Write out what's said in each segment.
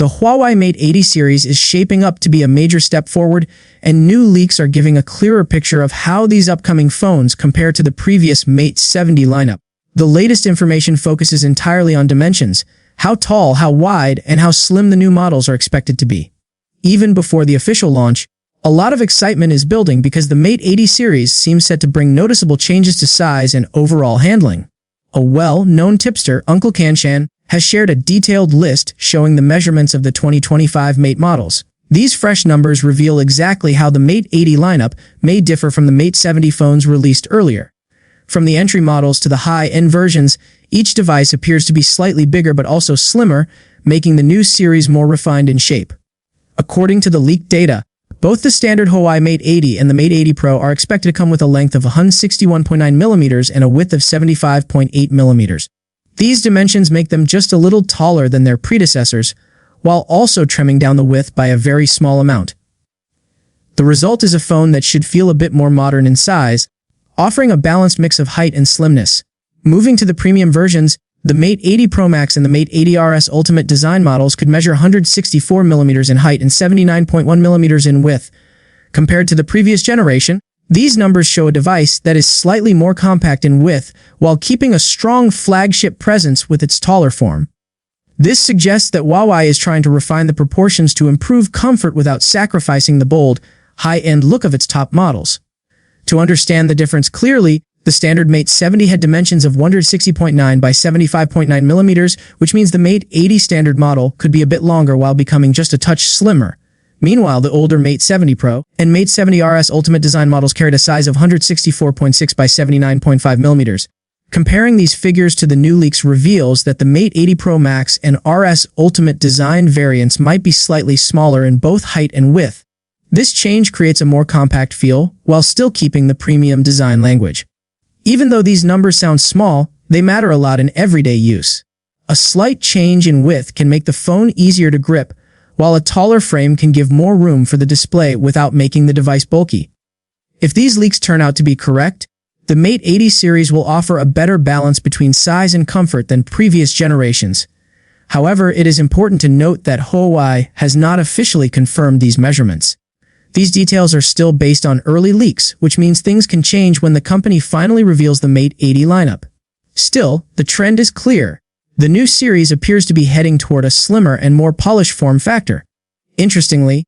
The Huawei Mate 80 series is shaping up to be a major step forward, and new leaks are giving a clearer picture of how these upcoming phones compare to the previous Mate 70 lineup. The latest information focuses entirely on dimensions, how tall, how wide, and how slim the new models are expected to be. Even before the official launch, a lot of excitement is building because the Mate 80 series seems set to bring noticeable changes to size and overall handling. A well-known tipster, Uncle Kanshan, has shared a detailed list showing the measurements of the 2025 Mate models. These fresh numbers reveal exactly how the Mate 80 lineup may differ from the Mate 70 phones released earlier. From the entry models to the high-end versions, each device appears to be slightly bigger but also slimmer, making the new series more refined in shape. According to the leaked data, both the standard Huawei Mate 80 and the Mate 80 Pro are expected to come with a length of 161.9mm and a width of 75.8mm. These dimensions make them just a little taller than their predecessors, while also trimming down the width by a very small amount. The result is a phone that should feel a bit more modern in size, offering a balanced mix of height and slimness. Moving to the premium versions, the Mate 80 Pro Max and the Mate 80 RS Ultimate design models could measure 164mm in height and 79.1mm in width. Compared to the previous generation, these numbers show a device that is slightly more compact in width while keeping a strong flagship presence with its taller form. This suggests that Huawei is trying to refine the proportions to improve comfort without sacrificing the bold, high-end look of its top models. To understand the difference clearly, the standard Mate 70 had dimensions of 160.9 by 75.9mm, which means the Mate 80 standard model could be a bit longer while becoming just a touch slimmer. Meanwhile, the older Mate 70 Pro and Mate 70 RS Ultimate design models carried a size of 164.6 by 79.5mm. Comparing these figures to the new leaks reveals that the Mate 80 Pro Max and RS Ultimate design variants might be slightly smaller in both height and width. This change creates a more compact feel while still keeping the premium design language. Even though these numbers sound small, they matter a lot in everyday use. A slight change in width can make the phone easier to grip, while a taller frame can give more room for the display without making the device bulky. If these leaks turn out to be correct, the Mate 80 series will offer a better balance between size and comfort than previous generations. However, it is important to note that Huawei has not officially confirmed these measurements. These details are still based on early leaks, which means things can change when the company finally reveals the Mate 80 lineup. Still, the trend is clear. The new series appears to be heading toward a slimmer and more polished form factor. Interestingly,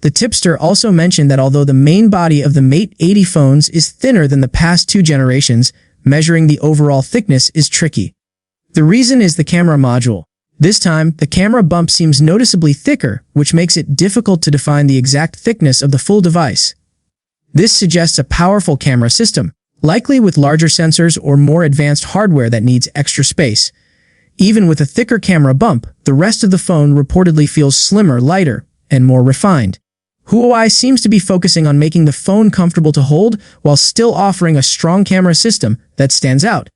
the tipster also mentioned that although the main body of the Mate 80 phones is thinner than the past two generations, measuring the overall thickness is tricky. The reason is the camera module. This time, the camera bump seems noticeably thicker, which makes it difficult to define the exact thickness of the full device. This suggests a powerful camera system, likely with larger sensors or more advanced hardware that needs extra space. Even with a thicker camera bump, the rest of the phone reportedly feels slimmer, lighter, and more refined. Huawei seems to be focusing on making the phone comfortable to hold while still offering a strong camera system that stands out.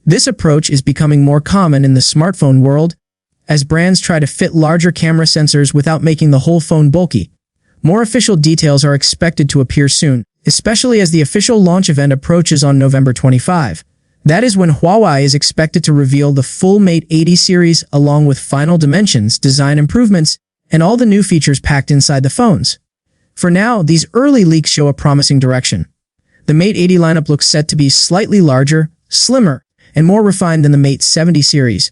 This approach is becoming more common in the smartphone world, as brands try to fit larger camera sensors without making the whole phone bulky. More official details are expected to appear soon, especially as the official launch event approaches on November 25. That is when Huawei is expected to reveal the full Mate 80 series along with final dimensions, design improvements, and all the new features packed inside the phones. For now, these early leaks show a promising direction. The Mate 80 lineup looks set to be slightly larger, slimmer, and more refined than the Mate 70 series.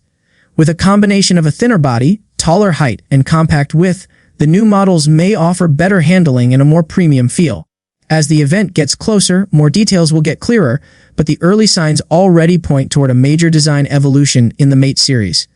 With a combination of a thinner body, taller height, and compact width, the new models may offer better handling and a more premium feel. As the event gets closer, more details will get clearer, but the early signs already point toward a major design evolution in the Mate series.